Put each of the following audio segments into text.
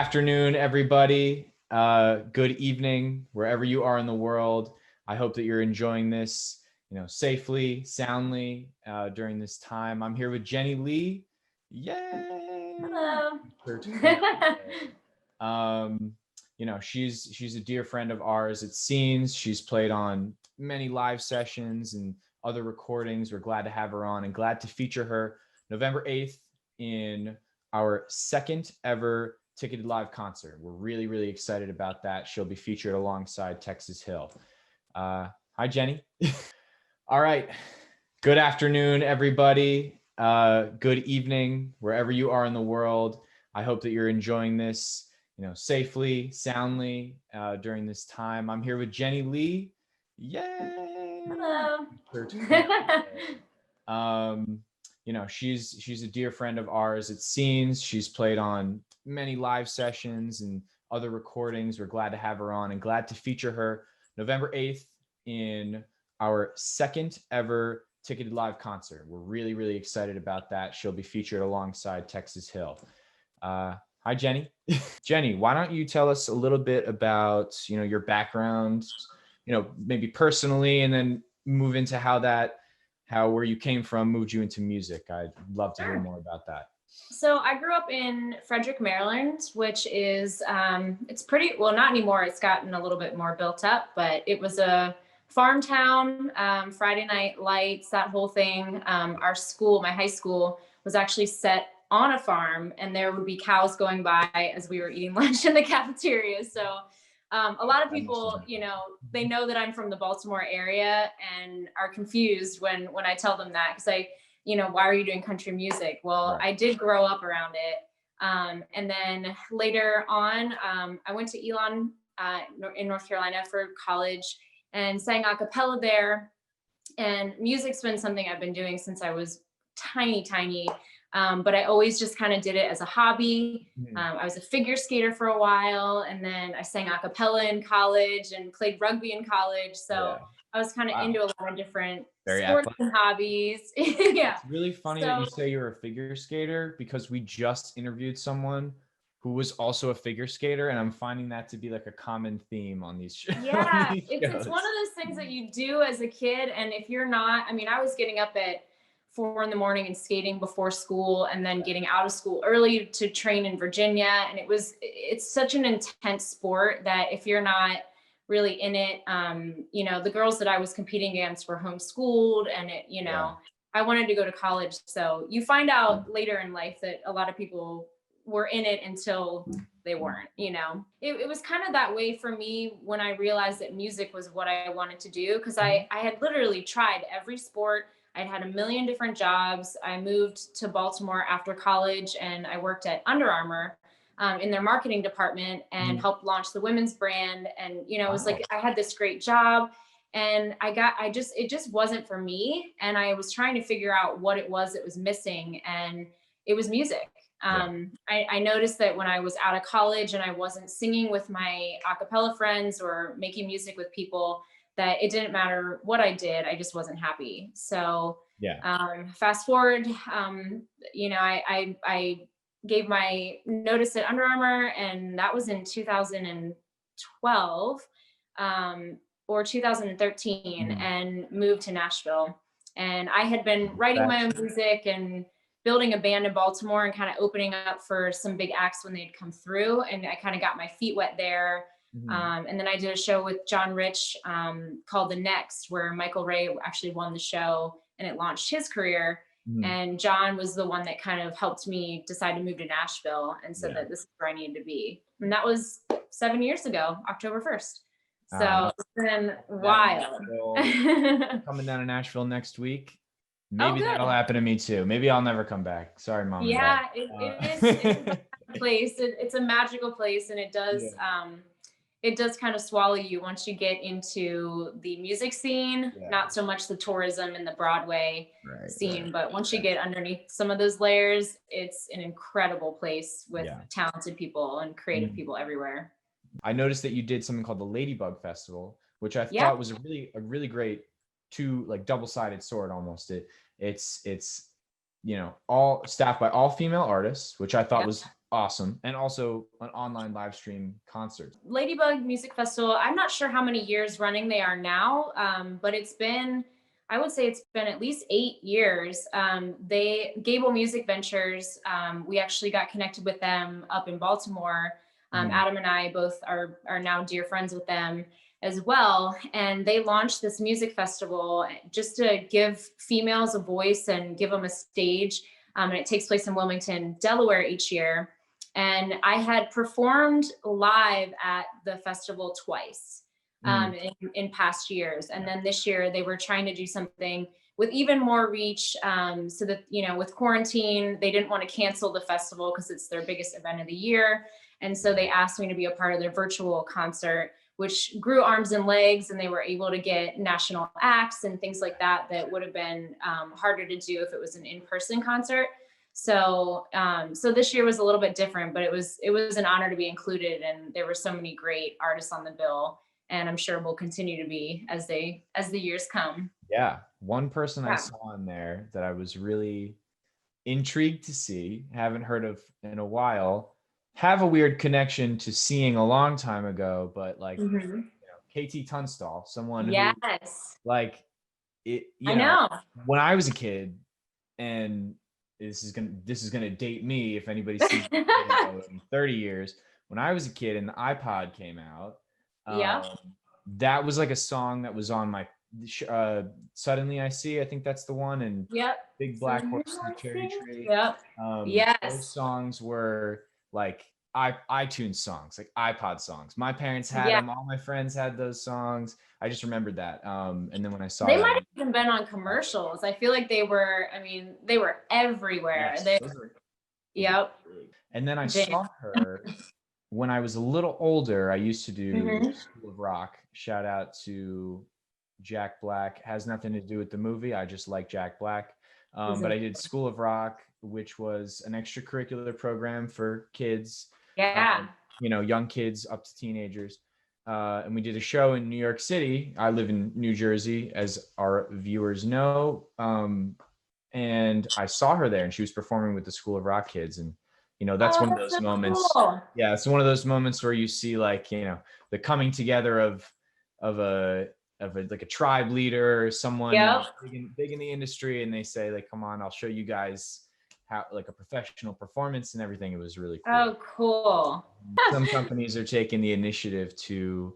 afternoon, everybody. Good evening, wherever you are in the world. I hope that you're enjoying this, safely, soundly during this time. I'm here with Jenny Leigh. Yay! Hello. She's a dear friend of ours at Scenes. She's played on many live sessions and other recordings. We're glad to have her on and glad to feature her November 8th in our second ever ticketed live concert. We're really, really excited about that. She'll be featured alongside Texas Hill. Hi, Jenny. All right. Good afternoon, everybody. Good evening, wherever you are in the world. I hope that you're enjoying this, safely, soundly during this time. I'm here with Jenny Leigh. Yay! Hello. She's a dear friend of ours at Scenes. She's played on many live sessions and other recordings. We're glad to have her on and glad to feature her November 8th in our second ever ticketed live concert. We're really, really excited about that. She'll be featured alongside Texas Hill. Hi, Jenny. Jenny, why don't you tell us a little bit about, your background, maybe personally, and then move into how where you came from moved you into music. I'd love to hear more about that. So I grew up in Frederick, Maryland, which is, it's pretty, well, not anymore. It's gotten a little bit more built up, but it was a farm town, Friday night lights, that whole thing. Our school, my high school, was actually set on a farm, and there would be cows going by as we were eating lunch in the cafeteria. So a lot of people, they know that I'm from the Baltimore area and are confused when I tell them that, because why are you doing country music? Well, right. I did grow up around it. And then later on, I went to Elon in North Carolina for college and sang a cappella there. And music's been something I've been doing since I was tiny. But I always just kind of did it as a hobby. I was a figure skater for a while, and then I sang a cappella in college and played rugby in college. So I was kind of into a lot of different sports and hobbies. Yeah. It's really funny that you say you're a figure skater, because we just interviewed someone who was also a figure skater, and I'm finding that to be like a common theme on these shows. Yeah, it's one of those things that you do as a kid, and if you're not, I was getting up at 4 a.m. and skating before school, and then getting out of school early to train in Virginia. And it's such an intense sport that if you're not really in it, the girls that I was competing against were homeschooled, and I wanted to go to college. So you find out later in life that a lot of people were in it until they weren't, It was kind of that way for me when I realized that music was what I wanted to do, because I had literally tried every sport. I'd had a million different jobs. I moved to Baltimore after college, and I worked at Under Armour in their marketing department and helped launch the women's brand. And, it was like, I had this great job, and it just wasn't for me. And I was trying to figure out what it was that was missing. And it was music. I noticed that when I was out of college and I wasn't singing with my a cappella friends or making music with people, that it didn't matter what I did, I just wasn't happy. So fast forward, I gave my notice at Under Armour, and that was in 2012 or 2013, and moved to Nashville. And I had been writing my own music and building a band in Baltimore and kind of opening up for some big acts when they'd come through. And I kind of got my feet wet there. And then I did a show with John Rich called The Next, where Michael Ray actually won the show, and it launched his career. And John was the one that kind of helped me decide to move to Nashville and said that this is where I needed to be. And that was 7 years ago, October 1st. So it's been wild. Coming down to Nashville next week. Maybe that'll happen to me too. Maybe I'll never come back. Sorry, Mom. Yeah, it is a place. It's a magical place, and it does kind of swallow you once you get into the music scene, not so much the tourism and the Broadway scene, but once you get underneath some of those layers, it's an incredible place with talented people and creative people everywhere. I noticed that you did something called the Ladybug Festival, which I thought was a really great double-sided sword almost. It's all staffed by all female artists, which I thought was awesome. And also an online live stream concert. Ladybug Music Festival, I'm not sure how many years running they are now, but I would say it's been at least 8 years. Gable Music Ventures, we actually got connected with them up in Baltimore. Adam and I both are now dear friends with them as well. And they launched this music festival just to give females a voice and give them a stage. And it takes place in Wilmington, Delaware each year. And I had performed live at the festival twice in past years. And then this year they were trying to do something with even more reach, so that, with quarantine, they didn't want to cancel the festival because it's their biggest event of the year. And so they asked me to be a part of their virtual concert, which grew arms and legs, and they were able to get national acts and things like that would have been harder to do if it was an in-person concert. So this year was a little bit different, but it was an honor to be included, and there were so many great artists on the bill, and I'm sure will continue to be as the years come. Yeah, one person I saw in there that I was really intrigued to see, haven't heard of in a while, have a weird connection to seeing a long time ago, but like KT Tunstall, someone who like it, I know. when I was a kid, and this is gonna date me if anybody sees me in 30 years. When I was a kid and the iPod came out, that was like a song that was on my Suddenly I See, I think that's the one, and Big Black Horse and the Cherry Tree. Those songs were like iTunes songs, like iPod songs. My parents had them. All my friends had those songs. I just remembered that. And then when I saw they might have even been on commercials. I feel like they were everywhere. Yes, and then I saw her when I was a little older. I used to do School of Rock. Shout out to Jack Black. Has nothing to do with the movie. I just like Jack Black. But I did School of Rock, which was an extracurricular program for kids. Young kids up to teenagers. And we did a show in New York City. I live in New Jersey, as our viewers know. And I saw her there, and she was performing with the School of Rock kids. And, that's one of those moments. Cool. Yeah, it's one of those moments where you see like, the coming together of a like a tribe leader or someone big in the industry, and they say like, come on, I'll show you guys how, like, a professional performance and everything. It was really cool. Oh, cool. Some companies are taking the initiative to,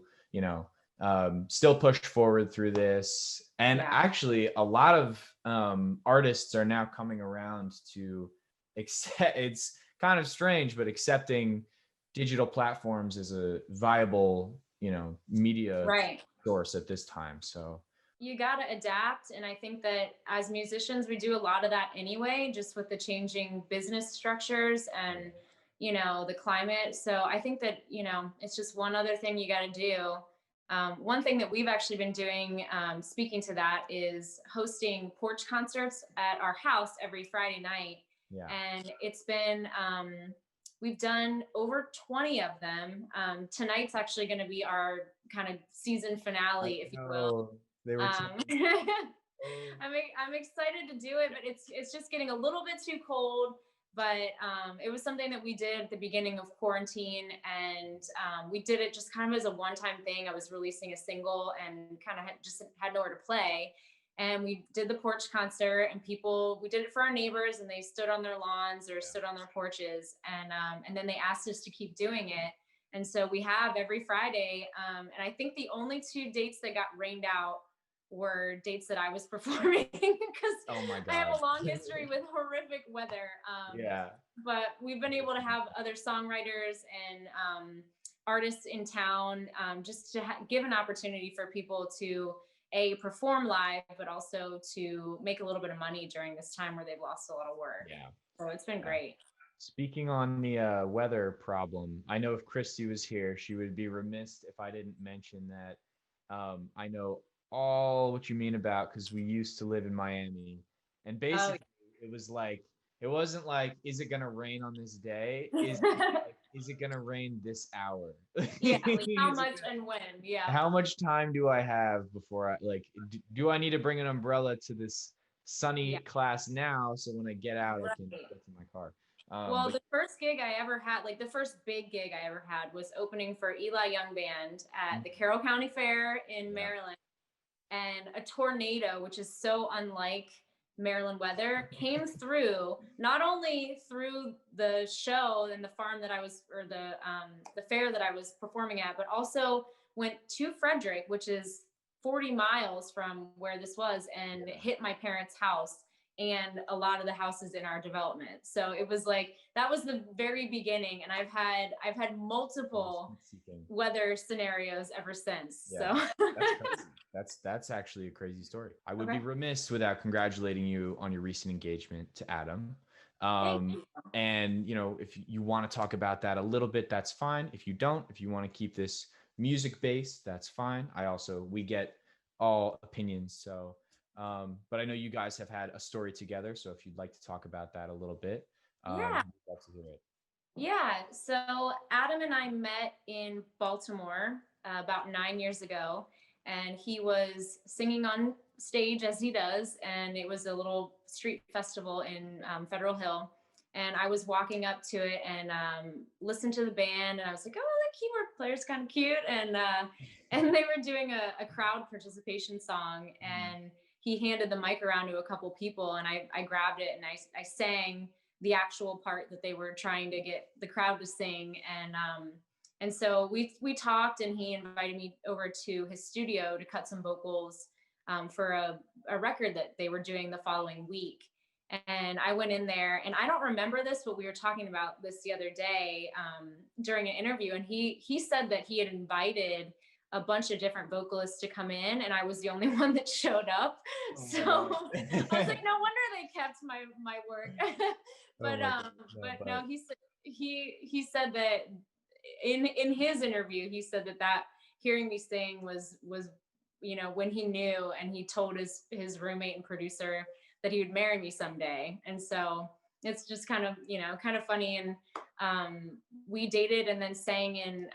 still push forward through this. And actually a lot of artists are now coming around to accept, it's kind of strange, but accepting digital platforms as a viable, media source at this time. So you got to adapt. And I think that as musicians, we do a lot of that anyway, just with the changing business structures and, the climate. So I think that, it's just one other thing you got to do. One thing that we've actually been doing, speaking to that, is hosting porch concerts at our house every Friday night. Yeah. And it's been, we've done over 20 of them. Tonight's actually going to be our kind of season finale, if you will. They were I'm excited to do it, but it's just getting a little bit too cold. But it was something that we did at the beginning of quarantine, and we did it just kind of as a one-time thing. I was releasing a single and kind of just had nowhere to play. And we did the porch concert, and we did it for our neighbors, and they stood on their lawns or stood on their porches. And then they asked us to keep doing it. And so we have every Friday. And I think the only 2 dates that got rained out were dates that I was performing, because I have a long history with horrific weather. But we've been able to have other songwriters and artists in town, just to give an opportunity for people to perform live, but also to make a little bit of money during this time where they've lost a lot of work. So it's been great. Speaking on the weather problem, I know if Christie was here, she would be remiss if I didn't mention that. I know all what you mean about, because we used to live in Miami, and basically it was like, it wasn't like, is it gonna rain on this day? Is it gonna rain this hour? Like how much and when? How much time do I have before do I need to bring an umbrella to this sunny class now, so when I get out I can get to my car? Well, the first gig I ever had, like the first big gig I ever had, was opening for Eli Young Band at the Carroll County Fair in Maryland. And a tornado, which is so unlike Maryland weather, came through, not only through the show and the farm that I was, or the fair that I was performing at, but also went to Frederick, which is 40 miles from where this was, and hit my parents' house and a lot of the houses in our development. So it was like, that was the very beginning. And I've had multiple weather scenarios ever since. Yeah, so that's crazy. That's actually a crazy story. I would be remiss without congratulating you on your recent engagement to Adam. And if you want to talk about that a little bit, that's fine. If you don't, if you want to keep this music based, that's fine. We get all opinions. So, but I know you guys have had a story together. So if you'd like to talk about that a little bit, I'd love to hear it. Yeah. So Adam and I met in Baltimore about 9 years ago, and he was singing on stage as he does. And it was a little street festival in Federal Hill. And I was walking up to it and listened to the band, and I was like, oh, the keyboard player's kind of cute. And they were doing a crowd participation song, and he handed the mic around to a couple people, and I grabbed it and I sang the actual part that they were trying to get the crowd to sing. And so we talked, and he invited me over to his studio to cut some vocals for a record that they were doing the following week. And I went in there, and I don't remember this, but we were talking about this the other day during an interview. And he said that he had invited a bunch of different vocalists to come in, and I was the only one that showed up. So I was like, no wonder they kept my work. But no, he said that in his interview, he said that hearing me sing was when he knew, and he told his roommate and producer that he would marry me someday. And so it's just kind of funny. And we dated and then sang in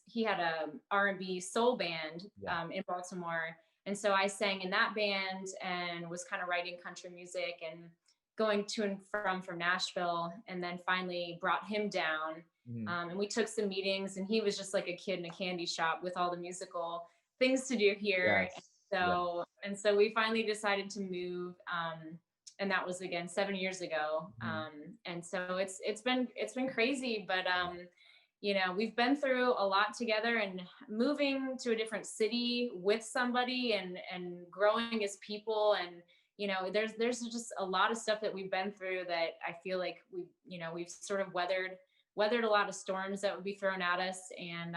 he had a R&B soul band in Baltimore. And so I sang in that band and was kind of writing country music and going to and from Nashville, and then finally brought him down. And we took some meetings, and he was just like a kid in a candy shop with all the musical things to do here. And so we finally decided to move. And that was again 7 years ago. And so it's been crazy, but we've been through a lot together, and moving to a different city with somebody and growing as people. And there's just a lot of stuff that we've been through that I feel like we've sort of weathered a lot of storms that would be thrown at us. And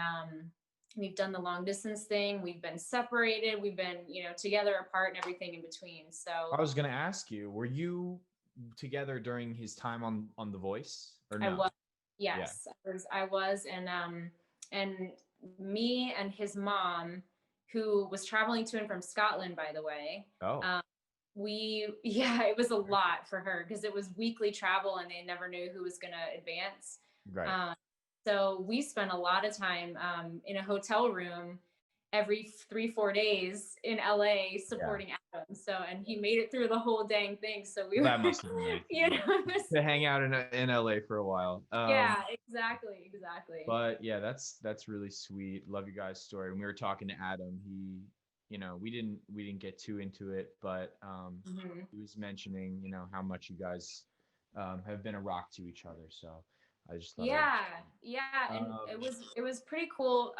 we've done the long distance thing. We've been separated. We've been, together, apart, and everything in between. So I was going to ask you, were you together during his time on The Voice, or no? I was. Yes, yeah. I was. And me and his mom, who was traveling to and from Scotland, by the way. Oh. It was a lot for her because it was weekly travel, and they never knew who was going to advance. Right. So we spent a lot of time in a hotel room every 3-4 days in LA supporting Adam. So, and he made it through the whole dang thing. So that must have been nice. To hang out in LA for a while. Yeah, exactly. But yeah, that's really sweet. Love you guys' story. When we were talking to Adam, he, we didn't get too into it, but he was mentioning, how much you guys have been a rock to each other. So I just thought and it was pretty cool.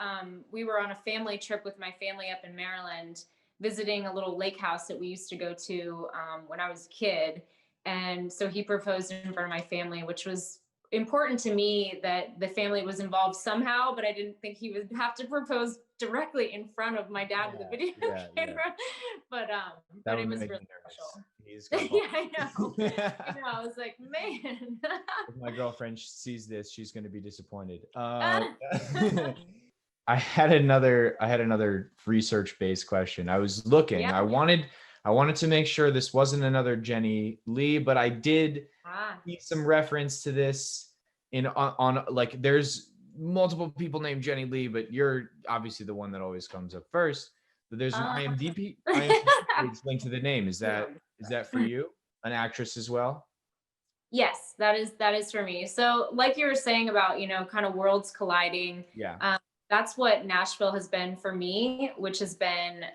We were on a family trip with my family up in Maryland, visiting a little lake house that we used to go to when I was a kid. And so he proposed in front of my family, which was important to me that the family was involved somehow, but I didn't think he would have to propose directly in front of my dad with a video camera. But it was really special. I know. I was like, man. If my girlfriend sees this, she's going to be disappointed. I had another research-based question. I was looking. I wanted to make sure this wasn't another Jenny Leigh, but I did see some reference to this on like there's multiple people named Jenny Leigh, but you're obviously the one that always comes up first. But there's an IMDb page linked to the name. Is that for you, an actress as well? Yes, that is for me. So like you were saying about, kind of worlds colliding, Yeah. that's what Nashville has been for me, which has been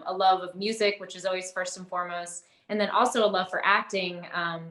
a love of music, which is always first and foremost, and then also a love for acting,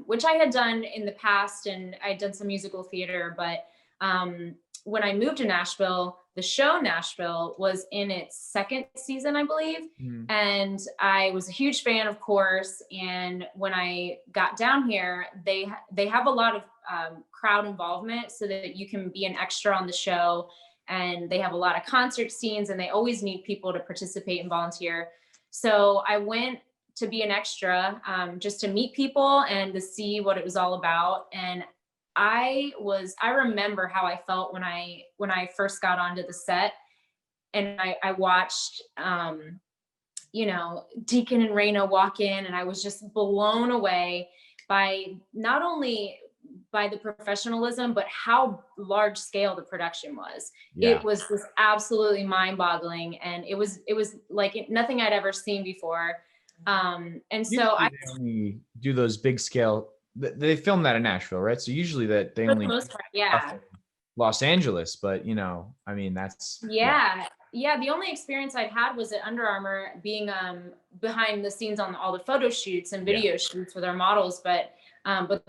which I had done in the past, and I'd done some musical theater. But um, when I moved to Nashville, the show Nashville was in its second season, I believe. Mhm. And I was a huge fan, of course. And when I got down here, they have a lot of crowd involvement so that you can be an extra on the show. And they have a lot of concert scenes, and they always need people to participate and volunteer. So I went to be an extra, just to meet people and to see what it was all about. And I remember how I felt when I first got onto the set, and I watched Deacon and Raina walk in, and I was just blown away by not only by the professionalism, but how large scale the production was. Yeah. It was just absolutely mind boggling. And it was like nothing I'd ever seen before. And so Usually they only do those big scale. They film that in Nashville, right? So usually that they for the only most part, stuff yeah. in Los Angeles, but I mean, yeah. Yeah, the only experience I'd had was at Under Armour, being behind the scenes on all the photo shoots and Yeah. video shoots with our models. But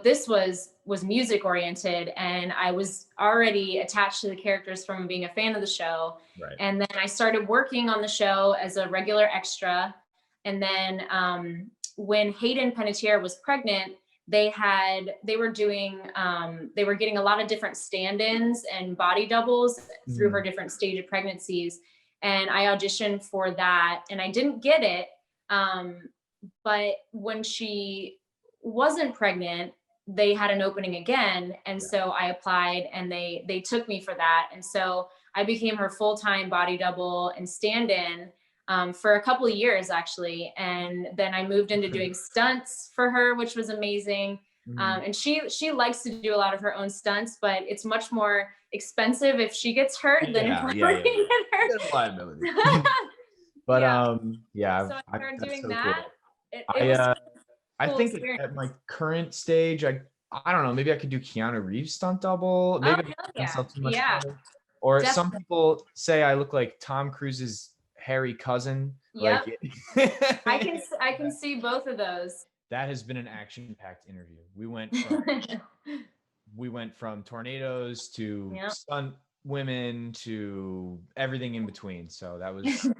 this was music oriented, and I was already attached to the characters from being a fan of the show. Right. And then I started working on the show as a regular extra. And then when Hayden Panettiere was pregnant, they were getting a lot of different stand-ins and body doubles through her Mhm. different stage of pregnancies. And I auditioned for that, and I didn't get it. But when she wasn't pregnant, they had an opening again, and Yeah. so I applied, and they took me for that. And so I became her full-time body double and stand-in, for a couple of years, actually. And then I moved into Okay. doing stunts for her, which was amazing. Mhm. And she likes to do a lot of her own stunts, but it's much more expensive if she gets hurt than if Yeah, I yeah, yeah, yeah. get Bit of liability. hurt. But Yeah. yeah, So I started that's doing so that. cool. It I was uh a I cool think at experience. my current stage, I don't know, maybe I could do Keanu Reeves stunt double. Oh, Maybe I'm hell giving yeah. myself too much Yeah, credit. Or some definitely. people say I look like Tom Cruise's hairy cousin. Yep. Like I can see both of those. that has been an action-packed interview. We went from tornadoes to Yep. stunt women to everything in between. So that was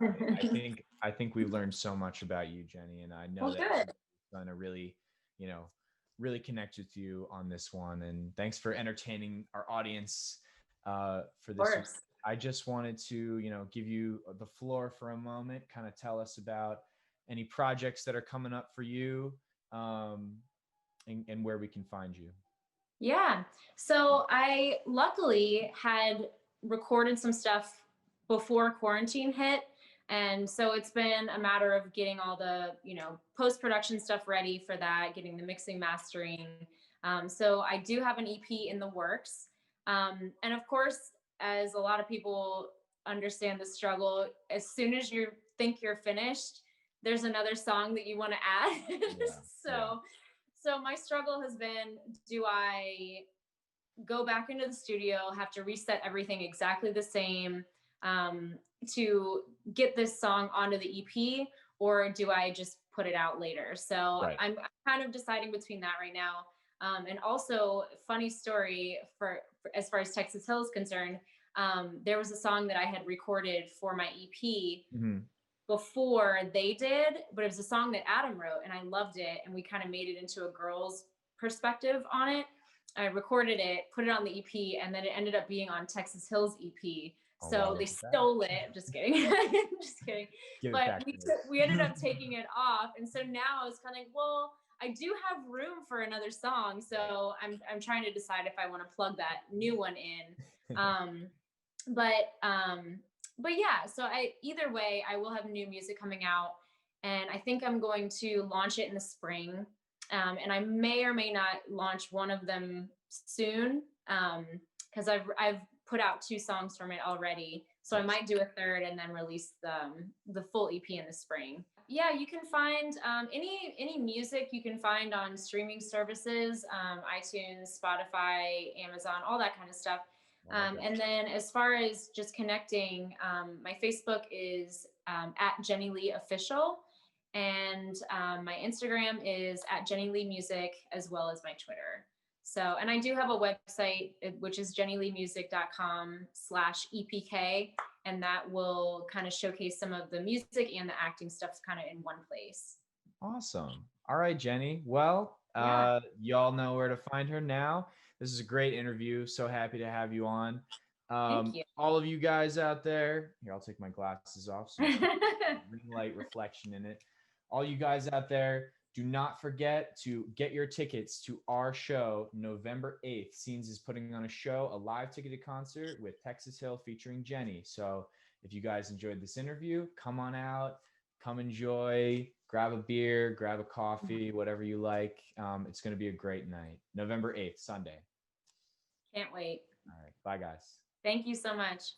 I think we've learned so much about you, Jenny, and I know Well, that good. I'm gonna really, you know, really connect with you on this one. And thanks for entertaining our audience for Of this week. course. I just wanted to, give you the floor for a moment, kind of tell us about any projects that are coming up for you, and where we can find you. Yeah. So I luckily had recorded some stuff before quarantine hit. And so it's been a matter of getting all the, post production stuff ready for that, getting the mixing, mastering. So I do have an EP in the works. And of course, as a lot of people understand the struggle, as soon as you think you're finished, there's another song that you want to add. Yeah, yeah. so so my struggle has been, do I go back into the studio, have to reset everything exactly the same, um, to get this song onto the EP, or do I just put it out later? So Right. I'm kind of deciding between that right now. And also, funny story for as far as Texas Hill is concerned, there was a song that I had recorded for my EP Mhm. before they did, but it was a song that Adam wrote, and I loved it. And we kind of made it into a girl's perspective on it. I recorded it, put it on the EP, and then it ended up being on Texas Hill's EP. Oh wow, So they look at that. stole it. I'm just kidding. Just kidding. Give it But back to me. we ended up taking it off. And so now I was kind of like, well, I do have room for another song. So I'm trying to decide if I want to plug that new one in. But but yeah, so I either way, I will have new music coming out, and I think I'm going to launch it in the spring. And I may or may not launch one of them soon, because I've put out 2 songs from it already. So I Nice. might do a third and then release the full EP in the spring. you can find any music you can find on streaming services, iTunes, Spotify, Amazon, all that kind of stuff. And then as far as just connecting, my Facebook is at Jenny Leigh Official, and my Instagram is at Jenny Leigh Music, as well as my Twitter. So, and I do have a website, which is jennyleemusic.com/EPK, and that will kind of showcase some of the music and the acting stuff kind of in one place. Awesome. All right, Jenny. Well, y'all know where to find her now. This is a great interview. So happy to have you on. Thank you. All of you guys out there, here, I'll take my glasses off so ring light reflection in it. All you guys out there, do not forget to get your tickets to our show November 8th. Scenes is putting on a show, a live ticketed concert with Texas Hill featuring Jenny. So if you guys enjoyed this interview, come on out, come enjoy, grab a beer, grab a coffee, whatever you like. It's going to be a great night. November 8th, Sunday. Can't wait. All right. Bye, guys. Thank you so much.